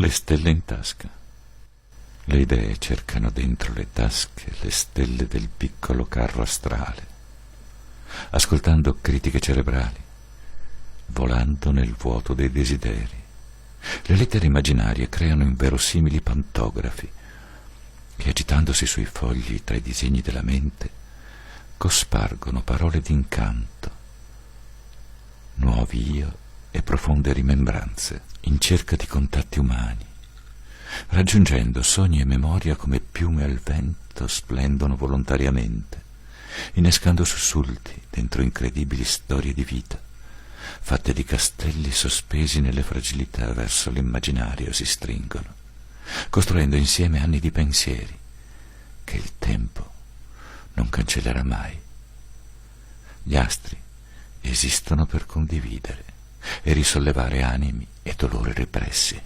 le stelle in tasca. Le idee cercano dentro le tasche le stelle del piccolo carro astrale, ascoltando critiche cerebrali, volando nel vuoto dei desideri. Le lettere immaginarie creano inverosimili pantografi che, agitandosi sui fogli tra i disegni della mente, cospargono parole d'incanto, nuovi io e profonde rimembranze in cerca di contatti umani, raggiungendo sogni e memoria come piume al vento splendono volontariamente, innescando sussulti dentro incredibili storie di vita, fatte di castelli sospesi nelle fragilità verso l'immaginario si stringono, costruendo insieme anni di pensieri che il tempo non cancellerà mai. Gli astri esistono per condividere e risollevare animi e dolori repressi.